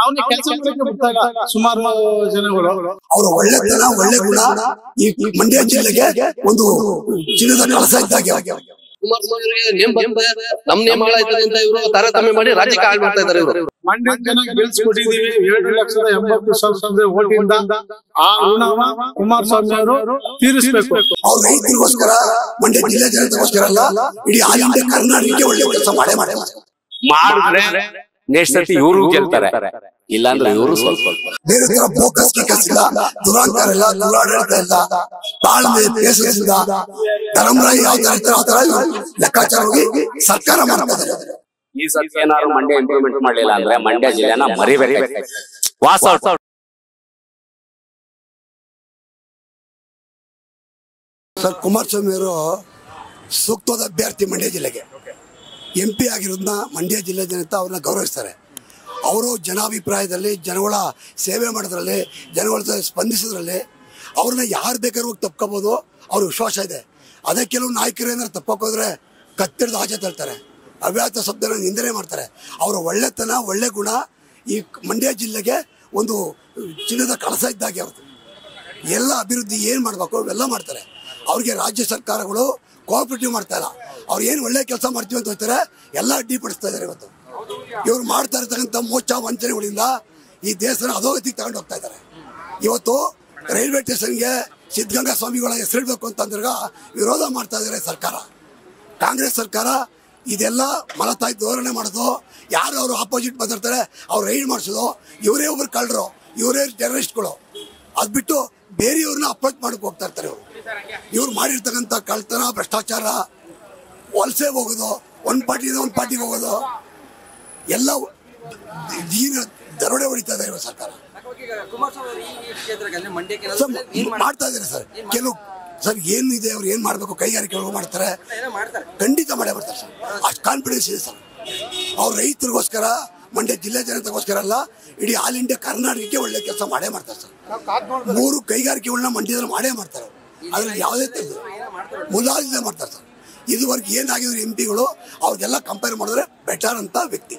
ಅವನಿಗೆ ಕೆಲಸ ಮಾಡಕ್ಕೆ ಬಿಡ್ತಾ ಇಲ್ಲ ಸುಮಾರು ಜನಗಳು. ಅವರ ಒಳ್ಳೆತನ ಒಳ್ಳೆ ಗುಣ ಈ ಮಂಡ್ಯ ಜಿಲ್ಲೆಗೆ ಒಂದು ಚಿನ್ನದ ಕಳಸ ಇದ್ದಾಗೆ. ನಮ್ ನೇಮಗಳಾಯ್ತದೆ ಅಂತ ಇವರು ತಾರತಮ್ಯ ಮಾಡಿ ರಾಜ್ಯಕ್ಕೆ ಹಾಳು ಮಾಡ್ತಾ ಇದ್ದಾರೆ ಇವರು. ಮಂಡ್ಯ ಜನ ಗೆಲ್ಸ್ಕೊಟ್ಟಿದೀವಿ 7,80,000 ಓಟಿಂದ. ಆ ಋಣವ ಕುಮಾರಸ್ವಾಮಿ ಅವರು ತೀರಿಸಬೇಕು. ಅವ್ರ ರೈತರಿಗೋಸ್ಕರ ಮಂಡ್ಯ ಜಿಲ್ಲೆ ಜನತೆಗೋಸ್ಕರ ಅಲ್ಲ, ಇಡೀ ಆಲ್ ಇಂಡಿಯಾ ಕರ್ನಾಟಕಕ್ಕೆ ಒಳ್ಳೆ ಕೆಲಸ ಮಾಡಿದ್ರೆ ನೆಕ್ಸ್ಟ್ ಸತಿ ಇವರು ಗೆಲ್ತಾರೆ, ಇಲ್ಲಾಂದ್ರೆ ಇವರು ಸ್ವಲ್ಪ. ಬೇರೆ ತರ ಬೋಕಸ್ ಗಿಕಸ್ ಇಲ್ಲ, ದುರಾಂಕಾರ ಇಲ್ಲ, ದುರಾಡಳಿತ ಇಲ್ಲ, ತಾಳ್ಮೆ ಬೇಸದಿಂದ ಧರ್ಮರಾಯ ಯಾವ ತರ ಇರ್ತಾರೆ ಆ ತರ ಲೆಕ್ಕಾಚಾರ ಹೋಗಿ ಸರ್ಕಾರ ಮಾಡ್ತಾ ಇದ್ದಾರೆ. ಈ ಸತಿ ಏನಾದ್ರು ಮಂಡ್ಯ ಇಂಪ್ರೂವ್ಮೆಂಟ್ ಮಾಡ್ಲಿಲ್ಲ ಅಂದ್ರೆ ಮಂಡ್ಯ ಜಿಲ್ಲೆನ ಮರಿಬೇಕು. ವಾಸ ಸರ್, ಕುಮಾರಸ್ವಾಮಿ ಅವರು ಸೂಕ್ತವಾದ ಅಭ್ಯರ್ಥಿ. ಮಂಡ್ಯ ಜಿಲ್ಲೆಗೆ MP ಆಗಿರೋದನ್ನ ಮಂಡ್ಯ ಜಿಲ್ಲೆ ಜನತೆ ಅವ್ರನ್ನ ಗೌರವಿಸ್ತಾರೆ. ಅವರು ಜನಾಭಿಪ್ರಾಯದಲ್ಲಿ ಜನಗಳ ಸೇವೆ ಮಾಡೋದ್ರಲ್ಲಿ, ಜನಗಳ ಸ್ಪಂದಿಸೋದ್ರಲ್ಲಿ ಅವ್ರನ್ನ ಯಾರು ಬೇಕಾದ್ರೂ ಹೋಗಿ ತಪ್ಕೋಬೋದು, ಅವ್ರ ವಿಶ್ವಾಸ ಇದೆ. ಅದೇ ಕೆಲವು ನಾಯಕರು ಏನಾದ್ರು ತಪ್ಪೋಕೋದ್ರೆ ಕತ್ತಿಡ್ದು ಆಚೆ ತಳ್ತಾರೆ, ಅವ್ಯಾತ ಶಬ್ದನ ನಿಂದನೆ ಮಾಡ್ತಾರೆ. ಅವರ ಒಳ್ಳೆತನ ಒಳ್ಳೆ ಗುಣ ಈ ಮಂಡ್ಯ ಜಿಲ್ಲೆಗೆ ಒಂದು ಚಿನ್ನದ ಕಳಸ ಇದ್ದಾಗೆ. ಅವ್ರದ್ದು ಎಲ್ಲ ಅಭಿವೃದ್ಧಿ ಏನು ಮಾಡಬೇಕು ಅವೆಲ್ಲ ಮಾಡ್ತಾರೆ. ಅವ್ರಿಗೆ ರಾಜ್ಯ ಸರ್ಕಾರಗಳು ಕೋಆಪರೇಟಿವ್ ಮಾಡ್ತಾ ಇಲ್ಲ. ಅವ್ರು ಏನು ಒಳ್ಳೆ ಕೆಲಸ ಮಾಡ್ತೀವಿ ಅಂತ ಹೇಳ್ತಾರೆ, ಎಲ್ಲ ಅಡ್ಡಿಪಡಿಸ್ತಾ ಇದ್ದಾರೆ. ಇವತ್ತು ಇವ್ರು ಮಾಡ್ತಾ ಇರ್ತಕ್ಕಂಥ ಮೋಚ ವಂಚನೆಗಳಿಂದ ಈ ದೇಶನ ಅಧೋಗತಿಗೆ ತಗೊಂಡು ಹೋಗ್ತಾ ಇದ್ದಾರೆ. ಇವತ್ತು ರೈಲ್ವೆ ಸ್ಟೇಷನ್ಗೆ ಸಿದ್ಧಗಂಗಾ ಸ್ವಾಮಿಗಳ ಹೆಸರಿಡಬೇಕು ಅಂತಂದ್ರಾಗ ವಿರೋಧ ಮಾಡ್ತಾ ಇದ್ದಾರೆ ಸರ್ಕಾರ, ಕಾಂಗ್ರೆಸ್ ಸರ್ಕಾರ. ಇದೆಲ್ಲ ಮಲತಾಯಿ ಧೋರಣೆ ಮಾಡೋದು, ಯಾರು ಅವರು ಆಪೋಸಿಟ್ ಬಂದಿರ್ತಾರೆ ಅವ್ರು ರೈಡ್ ಮಾಡಿಸೋದು, ಇವರೇ ಒಬ್ರು ಕಳ್ಳರು, ಇವರೇ ಟೆರರಿಸ್ಟ್ಗಳು. ಅದು ಬಿಟ್ಟು ಬೇರೆಯವ್ರನ್ನ ಅಪ್ರೋಚ್ ಮಾಡಕ್ಕೆ ಹೋಗ್ತಾ ಇರ್ತಾರೆ. ಇವ್ರು ಮಾಡಿರ್ತಕ್ಕಂಥ ಕಳ್ತನ, ಭ್ರಷ್ಟಾಚಾರ, ವಲಸೆ ಹೋಗೋದು, ಒಂದು ಪಾರ್ಟಿಯಿಂದ ಒಂದು ಪಾರ್ಟಿಗೆ ಹೋಗೋದು, ಎಲ್ಲ ದರೋಡೆ ಹೊಡಿತಾ ಇದೆ ಸರ್ಕಾರ. ಮಾಡ್ತಾ ಇದ್ದಾರೆ ಸರ್. ಕೆಲವು ಸರ್ ಏನಿದೆ ಅವ್ರು ಏನ್ ಮಾಡ್ಬೇಕು, ಕೈಗಾರಿಕೆಗಳು ಮಾಡ್ತಾರೆ, ಖಂಡಿತ ಮಾಡೇ ಬರ್ತಾರೆ ಸರ್. ಅಷ್ಟು ಕಾನ್ಫಿಡೆನ್ಸ್ ಇದೆ ಸರ್. ಅವ್ರ ರೈತರಿಗೋಸ್ಕರ, ಮಂಡ್ಯ ಜಿಲ್ಲೆ ಜನತೆಗೋಸ್ಕರ ಅಲ್ಲ, ಇಡೀ ಆಲ್ ಇಂಡಿಯಾ ಕರ್ನಾಟಕಕ್ಕೆ ಒಳ್ಳೆ ಕೆಲಸ ಮಾಡೇ ಮಾಡ್ತಾರೆ ಸರ್. 3 ಕೈಗಾರಿಕೆಗಳನ್ನ ಮಂಡ್ಯದಲ್ಲಿ ಮಾಡೇ ಮಾಡ್ತಾರೆ. ಅದ್ರಲ್ಲಿ ಯಾವುದೇ ಮುಲಾಜಿದೆ ಮಾಡ್ತಾರೆ ಸರ್. ಇದುವರೆಗೆ ಏನಾಗಿದ್ರು MP ಗಳು ಅವ್ರಿಗೆಲ್ಲ ಕಂಪೇರ್ ಮಾಡಿದ್ರೆ ಬೆಟರ್ ಅಂತ ವ್ಯಕ್ತಿ.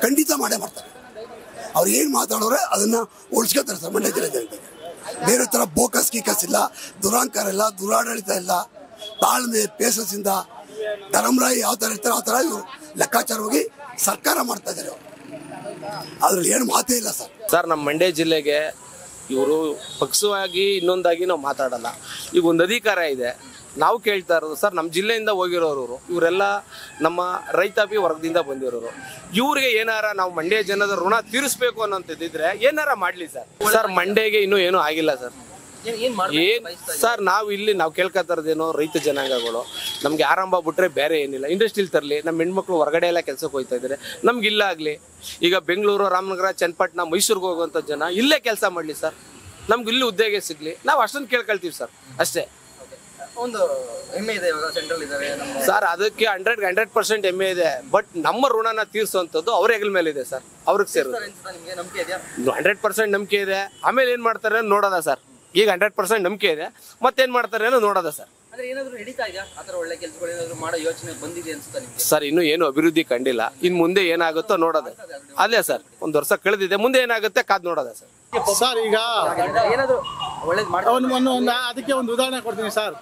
ಖಂಡಿತ ಮಾಡೇ ಮಾಡ್ತಾರೆ. ಅವ್ರು ಏನು ಮಾತಾಡೋರೆ ಅದನ್ನ ಉಳಿಸ್ಕೊತಾರೆ ಸರ್ ಮಂಡ್ಯ ಜಿಲ್ಲೆ ಜನತೆಗೆ. ಬೇರೆ ತರ ಬೋಕಸ್ ಗಿಕಸ್ ಇಲ್ಲ, ದುರಾಂಕಾರ ಇಲ್ಲ, ದುರಾಡಳಿತ ಇಲ್ಲ, ತಾಳ್ಮೆ ಪೇಸಸ್ಸಿಂದ ಧರ್ಮರಾಯ ಯಾವ ತರ ಇರ್ತಾರೆ ಆ ತರ ಇವರು ಲೆಕ್ಕಾಚಾರ ಹೋಗಿ ಸರ್ಕಾರ ಮಾಡ್ತಾ ಇದ್ದಾರೆ. ಅದ್ರಲ್ಲಿ ಏನು ಮಾತೇ ಇಲ್ಲ ಸರ್. ಸರ್, ನಮ್ಮ ಮಂಡ್ಯ ಜಿಲ್ಲೆಗೆ ಇವರು ಪಕ್ಷವಾಗಿ ಇನ್ನೊಂದಾಗಿ ನಾವು ಮಾತಾಡಲ್ಲ. ಈಗ ಒಂದು ಅಧಿಕಾರ ಇದೆ, ನಾವು ಕೇಳ್ತಾ ಇರೋದು ಸರ್, ನಮ್ಮ ಜಿಲ್ಲೆಯಿಂದ ಹೋಗಿರೋರು ಇವರೆಲ್ಲ ನಮ್ಮ ರೈತಾಪಿ ವರ್ಗದಿಂದ ಬಂದಿರೋರು. ಇವ್ರಿಗೆ ಏನಾರ ನಾವು ಮಂಡ್ಯ ಜನದ ಋಣ ತೀರಿಸ್ಬೇಕು ಅನ್ನೋಂಥದ್ದಿದ್ರೆ ಏನಾರ ಮಾಡಲಿ ಸರ್. ಸರ್, ಮಂಡ್ಯಗೆ ಇನ್ನೂ ಏನೂ ಆಗಿಲ್ಲ ಸರ್. ಏನ್ ಸರ್, ನಾವು ಕೇಳ್ಕೊತಾ ಇರೋದೇನೋ ರೈತ ಜನಾಂಗಗಳು ನಮ್ಗೆ ಆರಂಭ ಬಿಟ್ರೆ ಬೇರೆ ಏನಿಲ್ಲ. ಇಂಡಸ್ಟ್ರಿಲ್ ತರಲಿ, ನಮ್ಮ ಹೆಣ್ಮಕ್ಳು ಹೊರಗಡೆ ಎಲ್ಲ ಕೆಲಸಕ್ಕೆ ಹೋಗ್ತಾ ಇದ್ದಾರೆ, ನಮ್ಗೆ ಇಲ್ಲ ಆಗಲಿ. ಈಗ ಬೆಂಗಳೂರು, ರಾಮನಗರ, ಚನ್ನಪಟ್ಟಣ, ಮೈಸೂರಿಗೆ ಹೋಗುವಂಥ ಜನ ಇಲ್ಲೇ ಕೆಲಸ ಮಾಡಲಿ ಸರ್, ನಮ್ಗೆ ಇಲ್ಲಿ ಉದ್ಯೋಗ ಸಿಗಲಿ, ನಾವು ಅಷ್ಟೊಂದು ಕೇಳ್ಕೊಳ್ತೀವಿ ಸರ್, ಅಷ್ಟೇ. ಒಂದು ಹೆಮ್ಮೆ ಇದೆ ಇವಾಗ ಸೆಂಟ್ರಲ್ ಇದ್ದಾರೆ ಸರ್, ಅದಕ್ಕೆ 100% ಹೆಮ್ಮೆ ಇದೆ. ಬಟ್ ನಮ್ಮ ಋಣನ ತೀರಿಸುವಂಥದ್ದು ಅವ್ರ ಹೆಗಲ ಮೇಲೆ ಇದೆ ಸರ್, ಅವ್ರಿಗೆ ಸೇರೋದು. 100% ನಂಬಿಕೆ ಇದೆ. ಆಮೇಲೆ ಏನು ಮಾಡ್ತಾರೆ ನೋಡೋದ ಸರ್. ಈಗ 100% ನಂಬಿಕೆ ಇದೆ, ಮತ್ತೇನು ಮಾಡ್ತಾರೆ ಅನ್ನೋ ನೋಡೋದ ಸರ್. ಸರ್, ಇನ್ನೂ ಏನು ಅಭಿವೃದ್ಧಿ ಕಂಡಿಲ್ಲ. ಇನ್ನು ಮುಂದೆ ಏನಾಗುತ್ತೋ ನೋಡೋದ ಅಲ್ಲೇ ಸರ್. 1 ವರ್ಷ ಕಳೆದಿದೆ, ಮುಂದೆ ಏನಾಗುತ್ತೆ ಕಾದ್ ನೋಡೋದ ಸರ್. ಸರ್, ಈಗ ಅದಕ್ಕೆ ಒಂದು ಉದಾಹರಣೆ ಕೊಡ್ತೀನಿ ಸರ್.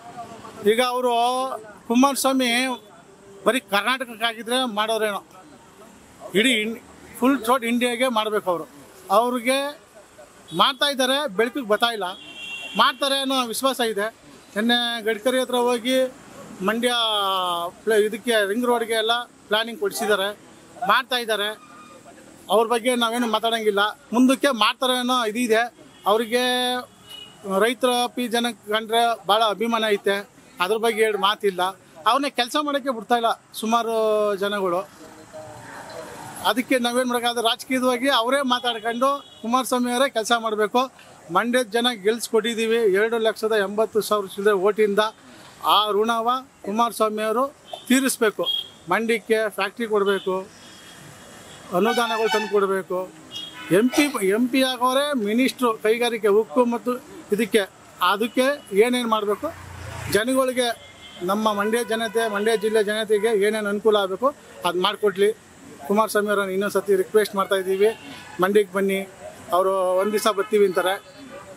ಈಗ ಅವರು ಕುಮಾರಸ್ವಾಮಿ ಬರೀ ಕರ್ನಾಟಕಕ್ಕಾಗಿದ್ರೆ ಮಾಡೋರೇನೋ, ಇಡೀ ಫುಲ್ ಥ್ರೋಟ್ ಇಂಡಿಯಾಗೆ ಮಾಡಬೇಕು. ಅವ್ರಿಗೆ ಮಾಡ್ತಾ ಇದ್ದಾರೆ, ಬೆಳಕಿಗೆ ಬರ್ತಾ ಇಲ್ಲ, ಮಾಡ್ತಾರೆ ಅನ್ನೋ ವಿಶ್ವಾಸ ಇದೆ. ನಿನ್ನೆ ಗಡ್ಕರಿ ಹತ್ರ ಹೋಗಿ ಮಂಡ್ಯ ಇದಕ್ಕೆ ರಿಂಗ್ ರೋಡ್ಗೆ ಎಲ್ಲ ಪ್ಲಾನಿಂಗ್ ಕೊಡಿಸಿದ್ದಾರೆ, ಮಾಡ್ತಾ ಇದ್ದಾರೆ. ಅವ್ರ ಬಗ್ಗೆ ನಾವೇನು ಮಾತಾಡೋಂಗಿಲ್ಲ. ಮುಂದಕ್ಕೆ ಮಾಡ್ತಾರೆ ಅನ್ನೋ ಇದಿದೆ. ಅವರಿಗೆ ರೈತರ ಜನಕ್ಕೆ ಕಂಡ್ರೆ ಭಾಳ ಅಭಿಮಾನ ಐತೆ, ಅದ್ರ ಬಗ್ಗೆ ಎರಡು ಮಾತಿಲ್ಲ. ಅವನ್ನ ಕೆಲಸ ಮಾಡೋಕ್ಕೆ ಬಿಡ್ತಾ ಇಲ್ಲ ಸುಮಾರು ಜನಗಳು. ಅದಕ್ಕೆ ನಾವೇನು ಮಾಡೋಕ್ಕಾದ್ರೆ ರಾಜಕೀಯವಾಗಿ ಅವರೇ ಮಾತಾಡ್ಕೊಂಡು ಕುಮಾರಸ್ವಾಮಿ ಅವರೇ ಕೆಲಸ ಮಾಡಬೇಕು. ಮಂಡ್ಯದ ಜನ ಗೆಲ್ಸ್ಕೊಟ್ಟಿದ್ದೀವಿ 7,80,000 ಓಟಿಂದ. ಆ ಋಣವ ಕುಮಾರಸ್ವಾಮಿ ಅವರು ತೀರಿಸಬೇಕು. ಮಂಡ್ಯಕ್ಕೆ ಫ್ಯಾಕ್ಟ್ರಿ ಕೊಡಬೇಕು, ಅನುದಾನಗಳು ತಂದು ಕೊಡಬೇಕು. MP ಆಗೋರೆ ಮಿನಿಸ್ಟ್ರು ಕೈಗಾರಿಕೆ, ಉಕ್ಕು ಮತ್ತು ಅದಕ್ಕೆ ಏನೇನು ಮಾಡಬೇಕು, ಜನಗಳಿಗೆ, ನಮ್ಮ ಮಂಡ್ಯ ಜನತೆ, ಮಂಡ್ಯ ಜಿಲ್ಲೆ ಜನತೆಗೆ ಏನೇನು ಅನುಕೂಲ ಆಗಬೇಕು ಅದು ಮಾಡಿಕೊಡ್ಲಿ. ಕುಮಾರಸ್ವಾಮಿ ಅವರನ್ನು ಇನ್ನೊಂದು ಸತಿ ರಿಕ್ವೆಸ್ಟ್ ಮಾಡ್ತಾಯಿದ್ದೀವಿ. ಮಂಡ್ಯಕ್ಕೆ ಬನ್ನಿ, ಅವರು ಒಂದು ದಿವಸ ಬರ್ತೀವಿ ಅಂತಾರೆ,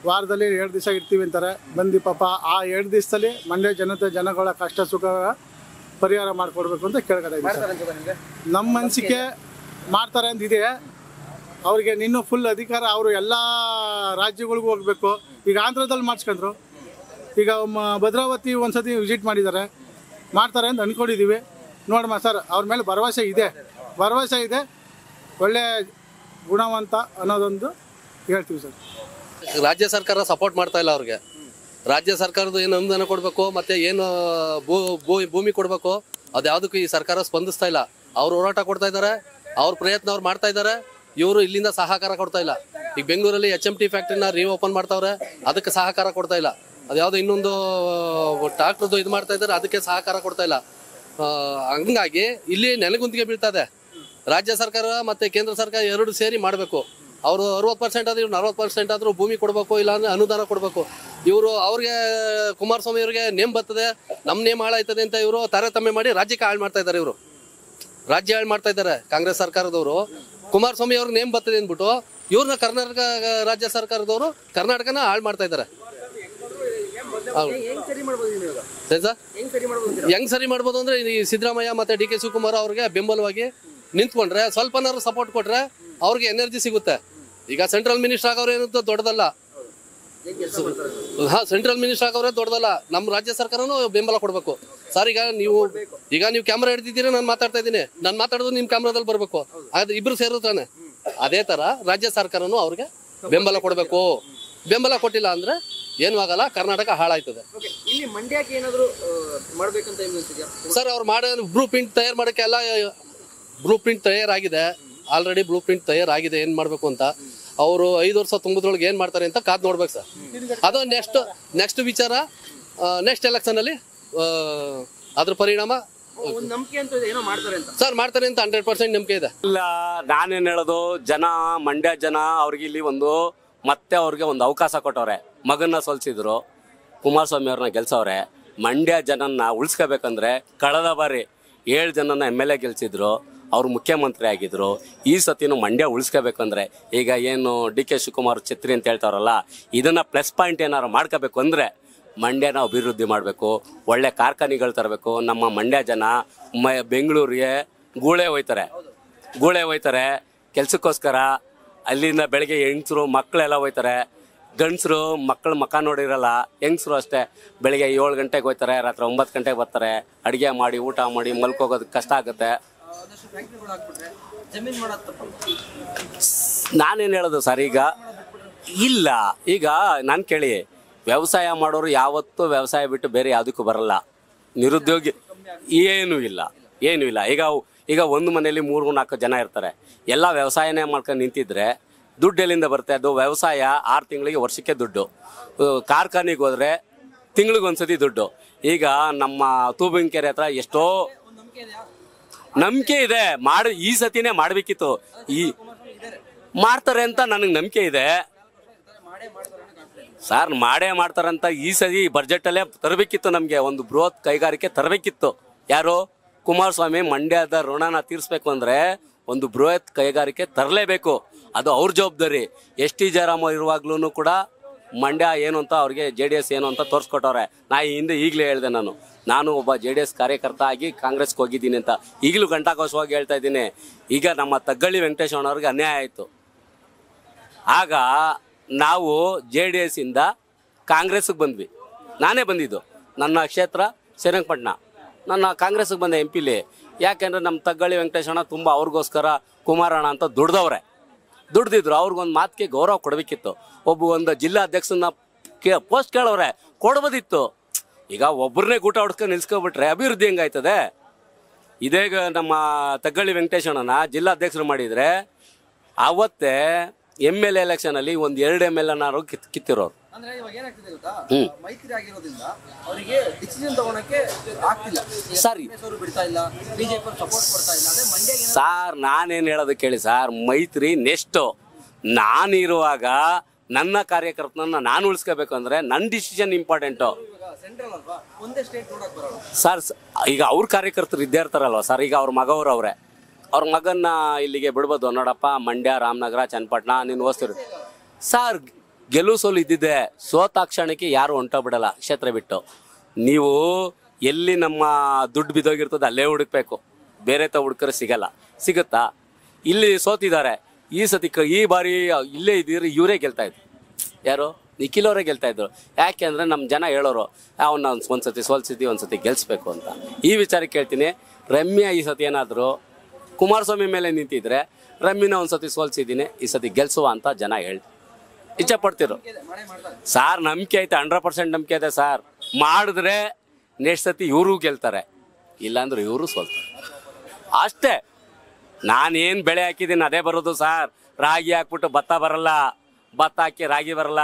ವಾರದಲ್ಲಿ 2 ದಿವಸ ಇರ್ತೀವಿ ಅಂತಾರೆ. ಬಂದು ಪಾಪ ಆ 2 ದಿವಸದಲ್ಲಿ ಮಂಡ್ಯ ಜನಗಳ ಕಷ್ಟ ಸುಖ ಪರಿಹಾರ ಮಾಡಿಕೊಡ್ಬೇಕು ಅಂತ ಕೇಳ್ಕೊತಾ ಇದ್ದೀವಿ. ನಮ್ಮ ಮನಸ್ಸಿಗೆ ಮಾಡ್ತಾರೆ ಅಂತಿದೆ. ಅವ್ರಿಗೆ ಇನ್ನೂ ಫುಲ್ ಅಧಿಕಾರ, ಅವರು ಎಲ್ಲ ರಾಜ್ಯಗಳಿಗೂ ಹೋಗಬೇಕು. ಈಗ ಆಂಧ್ರದಲ್ಲಿ ಮಾಡಿಸ್ಕೊಂಡ್ರು, ಈಗ ಭದ್ರಾವತಿ ಒಂದ್ಸತಿ ವಿಸಿಟ್ ಮಾಡಿದ್ದಾರೆ, ಮಾಡ್ತಾರೆ ಅಂತ ಅಂದ್ಕೊಂಡಿದ್ದೀವಿ. ನೋಡಮ್ಮ ಸರ್, ಅವ್ರ ಮೇಲೆ ಭರವಸೆ ಇದೆ, ಒಳ್ಳೆ ಗುಣವಂತ ಅನ್ನೋದೊಂದು ಹೇಳ್ತೀವಿ ಸರ್. ರಾಜ್ಯ ಸರ್ಕಾರ ಸಪೋರ್ಟ್ ಮಾಡ್ತಾ ಇಲ್ಲ ಅವ್ರಿಗೆ. ರಾಜ್ಯ ಸರ್ಕಾರದ ಏನು ಅನುದಾನ ಕೊಡಬೇಕು ಮತ್ತು ಏನು ಭೂಮಿ ಕೊಡಬೇಕು ಅದು ಯಾವುದಕ್ಕೂ ಈ ಸರ್ಕಾರ ಸ್ಪಂದಿಸ್ತಾ ಇಲ್ಲ. ಅವ್ರು ಹೋರಾಟ ಕೊಡ್ತಾ ಇದ್ದಾರೆ, ಅವ್ರ ಪ್ರಯತ್ನ ಅವ್ರು ಮಾಡ್ತಾ ಇದ್ದಾರೆ, ಇವರು ಇಲ್ಲಿಂದ ಸಹಕಾರ ಕೊಡ್ತಾ ಇಲ್ಲ. ಈಗ ಬೆಂಗಳೂರಲ್ಲಿ HMT ಫ್ಯಾಕ್ಟ್ರಿನ ರೀಓಪನ್ ಮಾಡ್ತಾವ್ರೆ, ಅದಕ್ಕೆ ಸಹಕಾರ ಕೊಡ್ತಾ ಇಲ್ಲ. ಅದು ಯಾವುದೋ ಇನ್ನೊಂದು ಟ್ರಾಕ್ಟರ್ದು ಇದು ಮಾಡ್ತಾ ಇದ್ದಾರೆ, ಅದಕ್ಕೆ ಸಹಕಾರ ಕೊಡ್ತಾ ಇಲ್ಲ. ಹಂಗಾಗಿ ಇಲ್ಲಿ ನೆಲಗುಂದಿಗೆ ಬೀಳ್ತಾ ಇದೆ. ರಾಜ್ಯ ಸರ್ಕಾರ ಮತ್ತು ಕೇಂದ್ರ ಸರ್ಕಾರ ಎರಡು ಸೇರಿ ಮಾಡಬೇಕು. ಅವರು 60% ಆದ್ರೆ ಇವ್ರು 40% ಆದರೂ ಭೂಮಿ ಕೊಡಬೇಕು, ಇಲ್ಲಾಂದರೆ ಅನುದಾನ ಕೊಡಬೇಕು. ಇವರು ಅವ್ರಿಗೆ ಕುಮಾರಸ್ವಾಮಿ ಅವ್ರಿಗೆ ನೇಮ್ ಬರ್ತದೆ, ನಮ್ಮ ನೇಮ್ ಹಾಳಾಯ್ತದೆ ಅಂತ ಇವರು ತಾರತಮ್ಯ ಮಾಡಿ ರಾಜ್ಯಕ್ಕೆ ಹಾಳು ಮಾಡ್ತಾ ಇದ್ದಾರೆ. ಇವರು ರಾಜ್ಯ ಹಾಳು ಮಾಡ್ತಾ ಇದ್ದಾರೆ. ಕಾಂಗ್ರೆಸ್ ಸರ್ಕಾರದವರು ಕುಮಾರಸ್ವಾಮಿ ಅವ್ರಿಗೆ ನೇಮ್ ಬರ್ತದೆ ಅಂದ್ಬಿಟ್ಟು ಇವ್ರನ್ನ ಕರ್ನಾಟಕ ರಾಜ್ಯ ಸರ್ಕಾರದವರು ಕರ್ನಾಟಕನ ಹಾಳು ಮಾಡ್ತಾ ಇದ್ದಾರೆ. ಹೆಂಗ್ ಸರಿ ಮಾಡ್ಬೋದು ಅಂದ್ರೆ ಈ ಸಿದ್ದರಾಮಯ್ಯ ಮತ್ತೆ DK ಶಿವಕುಮಾರ್ ಅವ್ರಿಗೆ ಬೆಂಬಲವಾಗಿ ನಿಂತ್ಕೊಂಡ್ರೆ, ಸ್ವಲ್ಪನಾದ್ರು ಸಪೋರ್ಟ್ ಕೊಟ್ರೆ ಅವ್ರಿಗೆ ಎನರ್ಜಿ ಸಿಗುತ್ತೆ. ಈಗ ಸೆಂಟ್ರಲ್ ಮಿನಿಸ್ಟರ್ ಆಗೋರು ಏನಂತ ದೊಡ್ಡದಲ್ಲ. ಸೆಂಟ್ರಲ್ ಮಿನಿಸ್ಟರ್ ಆಗೋರೇ ದೊಡ್ಡದಲ್ಲ. ನಮ್ಮ ರಾಜ್ಯ ಸರ್ಕಾರನೂ ಬೆಂಬಲ ಕೊಡಬೇಕು. ಸರ್, ಈಗ ನೀವು ಕ್ಯಾಮ್ರಾ ಹಿಡ್ದಿದ್ದೀರಾ, ನಾನು ಮಾತಾಡ್ತಾ ಇದ್ದೀನಿ, ನಾನು ಮಾತಾಡೋದು ನಿಮ್ ಕ್ಯಾಮ್ರಾದಲ್ಲಿ ಬರಬೇಕು, ಅದು ಇಬ್ರು ಸೇರುತ್ತಾನೆ. ಅದೇ ತರ ರಾಜ್ಯ ಸರ್ಕಾರನು ಅವ್ರಿಗೆ ಬೆಂಬಲ ಕೊಡಬೇಕು. ಬೆಂಬಲ ಕೊಟ್ಟಿಲ್ಲ ಅಂದ್ರೆ ಏನು ಆಗಲ್ಲ, ಕರ್ನಾಟಕ ಹಾಳಾಯ್ತದೆ. ಸರ್, ಅವ್ರು ಮಾಡೋ ಬ್ಲೂ ಪ್ರಿಂಟ್ ತಯಾರು ಮಾಡೋಕ್ಕೆ ಎಲ್ಲ ಬ್ಲೂ ಪ್ರಿಂಟ್ ತಯಾರಾಗಿದೆ. ಆಲ್ರೆಡಿ ಬ್ಲೂ ಪ್ರಿಂಟ್ ತಯಾರಾಗಿದೆ ಏನು ಮಾಡಬೇಕು ಅಂತ. ಅವರು 5 ವರ್ಷ ತುಂಬಿದ್ರೊಳಗೆ ಏನು ಮಾಡ್ತಾರೆ ಅಂತ ಕಾದು ನೋಡ್ಬೇಕು ಸರ್. ಅದು ನೆಕ್ಸ್ಟ್ ವಿಚಾರ. ನೆಕ್ಸ್ಟ್ ಎಲೆಕ್ಷನಲ್ಲಿ ಅದ್ರ ಪರಿಣಾಮ ಸರ್ ಮಾಡ್ತಾರೆ ಅಂತ 100% ನಂಬಿಕೆ ಇದೆ. ಇಲ್ಲ, ನಾನೇನು ಹೇಳೋದು, ಮಂಡ್ಯ ಜನ ಅವ್ರಿಗೆ ಇಲ್ಲಿ ಮತ್ತೆ ಅವ್ರಿಗೆ ಒಂದು ಅವಕಾಶ ಕೊಟ್ಟವ್ರೆ. ಮಗನ್ನ ಸೋಲ್ಸಿದ್ರು, ಕುಮಾರಸ್ವಾಮಿ ಅವ್ರನ್ನ ಗೆಲ್ಸವ್ರೆ. ಮಂಡ್ಯ ಜನನ್ನ ಉಳಿಸ್ಕೋಬೇಕಂದ್ರೆ ಕಳೆದ ಬಾರಿ 7 ಜನನ MLA ಗೆಲ್ಸಿದ್ರು, ಅವ್ರು ಮುಖ್ಯಮಂತ್ರಿ ಆಗಿದ್ರು. ಈ ಸತಿನೂ ಮಂಡ್ಯ ಉಳಿಸ್ಕೋಬೇಕಂದ್ರೆ ಈಗ ಏನು DK ಶಿವಕುಮಾರ್ ಛತ್ರಿ ಅಂತ ಹೇಳ್ತಾರಲ್ಲ, ಇದನ್ನ ಪ್ಲಸ್ ಪಾಯಿಂಟ್ ಏನಾರು ಮಾಡ್ಕೋಬೇಕು ಅಂದ್ರೆ ಮಂಡ್ಯನ ಅಭಿವೃದ್ಧಿ ಮಾಡಬೇಕು, ಒಳ್ಳೆ ಕಾರ್ಖಾನೆಗಳು ತರಬೇಕು. ನಮ್ಮ ಮಂಡ್ಯ ಜನ ಬೆಂಗಳೂರಿಗೆ ಗೂಳೆ ಹೋಯ್ತಾರೆ ಕೆಲ್ಸಕ್ಕೋಸ್ಕರ. ಅಲ್ಲಿಂದ ಬೆಳಗ್ಗೆ ಹೆಂಗಸರು ಮಕ್ಕಳೆಲ್ಲ ಹೋಯ್ತಾರೆ. ಗಂಡಸರು ಮಕ್ಕಳು ಮಕ್ಕ ನೋಡಿರಲ್ಲ, ಹೆಂಗಸರು ಅಷ್ಟೇ. ಬೆಳಿಗ್ಗೆ 7 ಗಂಟೆಗೆ ಹೋಗ್ತಾರೆ, ರಾತ್ರಿ 9 ಗಂಟೆಗೆ ಬರ್ತಾರೆ. ಅಡುಗೆ ಮಾಡಿ ಊಟ ಮಾಡಿ ಮಲ್ಕೋಗೋದಕ್ಕೆ ಕಷ್ಟ ಆಗುತ್ತೆ. ನಾನೇನು ಹೇಳೋದು ಸರ್, ಈಗ ನಾನು ಕೇಳಿ, ವ್ಯವಸಾಯ ಮಾಡೋರು ಯಾವತ್ತೂ ವ್ಯವಸಾಯ ಬಿಟ್ಟು ಬೇರೆ ಯಾವುದಕ್ಕೂ ಬರಲ್ಲ. ನಿರುದ್ಯೋಗಿ ಏನೂ ಇಲ್ಲ. ಈಗ ಒಂದು ಮನೆಯಲ್ಲಿ 3-4 ಜನ ಇರ್ತಾರೆ. ಎಲ್ಲ ವ್ಯವಸಾಯನೇ ಮಾಡ್ಕೊಂಡು ನಿಂತಿದ್ರೆ ದುಡ್ಡು ಎಲ್ಲಿಂದ ಬರುತ್ತೆ? ಅದು ವ್ಯವಸಾಯ 6 ತಿಂಗಳಿಗೆ ವರ್ಷಕ್ಕೆ ದುಡ್ಡು. ಕಾರ್ಖಾನೆಗೆ ಹೋದ್ರೆ ತಿಂಗಳಿಗೊಂದ್ಸತಿ ದುಡ್ಡು. ಈಗ ನಮ್ಮ ತೂಬಿನಕೆರೆ ಹತ್ರ ಎಷ್ಟೋ ನಂಬಿಕೆ ಇದೆ, ಈ ಸತಿನೇ ಮಾಡಬೇಕಿತ್ತು. ಮಾಡ್ತಾರೆ ಅಂತ ನನಗೆ ನಂಬಿಕೆ ಇದೆ ಸರ್. ಮಾಡೇ ಮಾಡ್ತಾರಂತ ಈ ಸತಿ ಬಜೆಟಲ್ಲೇ ತರಬೇಕಿತ್ತು. ನಮಗೆ ಒಂದು ಬೃಹತ್ ಕೈಗಾರಿಕೆ ತರಬೇಕಿತ್ತು. ಯಾರು? ಕುಮಾರಸ್ವಾಮಿ. ಮಂಡ್ಯದ ಋಣನ ತೀರಿಸ್ಬೇಕು ಅಂದ್ರೆ ಒಂದು ಬೃಹತ್ ಕೈಗಾರಿಕೆ ತರಲೇಬೇಕು. ಅದು ಅವ್ರ ಜವಾಬ್ದಾರಿ. ST ಜಯರಾಮ ಇರುವಾಗ್ಲೂ ಕೂಡ ಮಂಡ್ಯ ಏನು ಅಂತ ಅವ್ರಿಗೆ JDS ಏನು ಅಂತ ತೋರಿಸ್ಕೊಟ್ಟವ್ರೆ. ಹಿಂದೆ ಈಗಲೇ ಹೇಳಿದೆ, ನಾನು ಒಬ್ಬ JDS ಕಾರ್ಯಕರ್ತ ಆಗಿ ಕಾಂಗ್ರೆಸ್ಗೆ ಹೋಗಿದ್ದೀನಿ ಅಂತ ಈಗಲೂ ಘಂಟಾಘೋಷವಾಗಿ ಹೇಳ್ತಾ ಇದ್ದೀನಿ. ಈಗ ನಮ್ಮ ತಗ್ಗಳ್ಳಿ ವೆಂಕಟೇಶಣ್ಣವ್ರಿಗೆ ಅನ್ಯಾಯ ಆಯಿತು. ಆಗ ನಾವು JDS ಇಂದ ಕಾಂಗ್ರೆಸ್ಗೆ ಬಂದ್ವಿ. ನಾನೇ ಬಂದಿದ್ದು, ನನ್ನ ಕ್ಷೇತ್ರ ಶ್ರೀರಂಗಪಟ್ಟಣ. ನನ್ನ ಕಾಂಗ್ರೆಸ್ಗೆ ಬಂದೆ MP. ಯಾಕೆಂದರೆ ನಮ್ಮ ತಗ್ಗಳ್ಳಿ ವೆಂಕಟೇಶಣ್ಣ ತುಂಬ ಅವ್ರಿಗೋಸ್ಕರ ಕುಮಾರಣ್ಣ ಅಂತ ದುಡ್ದಿದ್ರು. ಅವ್ರಿಗೊಂದು ಮಾತಿಗೆ ಗೌರವ ಕೊಡಬೇಕಿತ್ತು. ಒಂದು ಜಿಲ್ಲಾ ಅಧ್ಯಕ್ಷನ ಪೋಸ್ಟ್ ಕೇಳವ್ರೆ, ಕೊಡ್ಬೋದಿತ್ತು. ಈಗ ಒಬ್ಬರನ್ನೇ ಗೂಟ ಹೊಡ್ಸ್ಕೊಂಡು ನಿಲ್ಸ್ಕೊಬಿಟ್ರೆ ಅಭಿವೃದ್ಧಿ ಹೆಂಗಾಯ್ತದೆ? ಇದೇಗ ನಮ್ಮ ತಗ್ಗಳ್ಳಿ ವೆಂಕಟೇಶಣ್ಣನ ಜಿಲ್ಲಾ ಅಧ್ಯಕ್ಷರು ಮಾಡಿದರೆ ಅವತ್ತೇ MLA ಎಲೆಕ್ಷನಲ್ಲಿ 1-2 MLAನಾರು ಕಿತ್ತಿರೋರು. ಸರ್, ನಾನೇನು ಹೇಳೋದು ಕೇಳಿ ಸರ್, ಮೈತ್ರಿ ನೆಕ್ಸ್ಟ್. ನಾನಿರುವಾಗ ನನ್ನ ಕಾರ್ಯಕರ್ತನನ್ನ ನಾನು ಉಳಿಸ್ಕೋಬೇಕು ಅಂದ್ರೆ ನನ್ನ ಡಿಸಿಷನ್ ಇಂಪಾರ್ಟೆಂಟು ಸರ್. ಈಗ ಅವ್ರ ಕಾರ್ಯಕರ್ತರು ಇದ್ದೇ ಇರ್ತಾರಲ್ವ ಸರ್. ಈಗ ಅವ್ರ ಮಗವ್ರವ್ರೆ, ಅವ್ರ ಮಗನ್ನ ಇಲ್ಲಿಗೆ ಬಿಡ್ಬೋದು ನೋಡಪ್ಪ, ಮಂಡ್ಯ, ರಾಮನಗರ, ಚನ್ನಪಟ್ಟಣ ನೀನು ಓದಿಸ್ತಿರು ಸರ್. ಗೆಲುವು ಸೋಲು ಇದ್ದಿದ್ದೆ, ಸೋತಾಕ್ಷಣಕ್ಕೆ ಯಾರು ಹೊಂಟೋಗ್ಬಿಡಲ್ಲ ಕ್ಷೇತ್ರ ಬಿಟ್ಟು. ನೀವು ಎಲ್ಲಿ ನಮ್ಮ ದುಡ್ಡು ಬಿದ್ದೋಗಿರ್ತದೆ ಅಲ್ಲೇ ಹುಡುಕ್ಬೇಕು, ಬೇರೆ ಹುಡುಕರೆ ಸಿಗುತ್ತಾ? ಇಲ್ಲಿ ಸೋತಿದ್ದಾರೆ. ಈ ಬಾರಿ ಇಲ್ಲೇ ಇದ್ದೀರಿ, ಇವರೇ ಗೆಲ್ತಾ ಇದ್ರು. ಯಾರು? ನಿಖಿಲ್ ಅವರೇ ಗೆಲ್ತಾ ಇದ್ರು. ಯಾಕೆ ಅಂದರೆ ನಮ್ಮ ಜನ ಹೇಳೋರು ಅವನ್ನ ಒಂದ್ಸತಿ ಸೋಲ್ಸಿದ್ವಿ, ಒಂದ್ಸತಿ ಗೆಲ್ಸ್ಬೇಕು ಅಂತ. ಈ ವಿಚಾರಕ್ಕೆ ಕೇಳ್ತೀನಿ, ರಮ್ಯಾ ಈ ಸತಿ ಏನಾದರೂ ಕುಮಾರಸ್ವಾಮಿ ಮೇಲೆ ನಿಂತಿದ್ರೆ ರಮ್ಯನ ಒಂದ್ಸತಿ ಸೋಲ್ಸಿದ್ದೀನಿ, ಈ ಸತಿ ಗೆಲ್ಸುವ ಅಂತ ಜನ ಇಚ್ಛೆಪಡ್ತಿರು ಸಾರ್. ನಂಬಿಕೆ ಐತೆ, 100% ನಂಬಿಕೆ ಇದೆ ಸಾರ್. ಮಾಡಿದ್ರೆ ನೆಕ್ಸ್ಟ್ ಸತಿ ಇವರು ಗೆಲ್ತಾರೆ, ಇಲ್ಲಾಂದ್ರೆ ಇವರು ಸೋಲ್ತಾರೆ ಅಷ್ಟೇ. ನಾನೇನು ಬೆಳೆ ಹಾಕಿದ್ದೀನಿ ಅದೇ ಬರೋದು ಸಾರ್. ರಾಗಿ ಹಾಕ್ಬಿಟ್ಟು ಭತ್ತ ಬರಲ್ಲ, ಭತ್ತ ಹಾಕಿ ರಾಗಿ ಬರಲ್ಲ.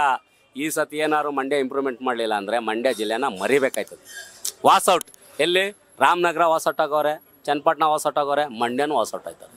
ಈ ಸತಿ ಏನಾದ್ರು ಮಂಡ್ಯ ಇಂಪ್ರೂವ್ಮೆಂಟ್ ಮಾಡಲಿಲ್ಲ ಅಂದರೆ ಮಂಡ್ಯ ಜಿಲ್ಲೆನ ಮರಿಬೇಕಾಯ್ತದೆ. ವಾಸೌಟ್ ಎಲ್ಲಿ? ರಾಮನಗರ ವಾಸೌಟ್ ಆಗೋರೆ, ಚನ್ನಪಟ್ಟಣ ವಾಸೌಟ್ ಆಗೋರೆ, ಮಂಡ್ಯನೂ ವಾಸೌಟ್ ಆಯ್ತದೆ.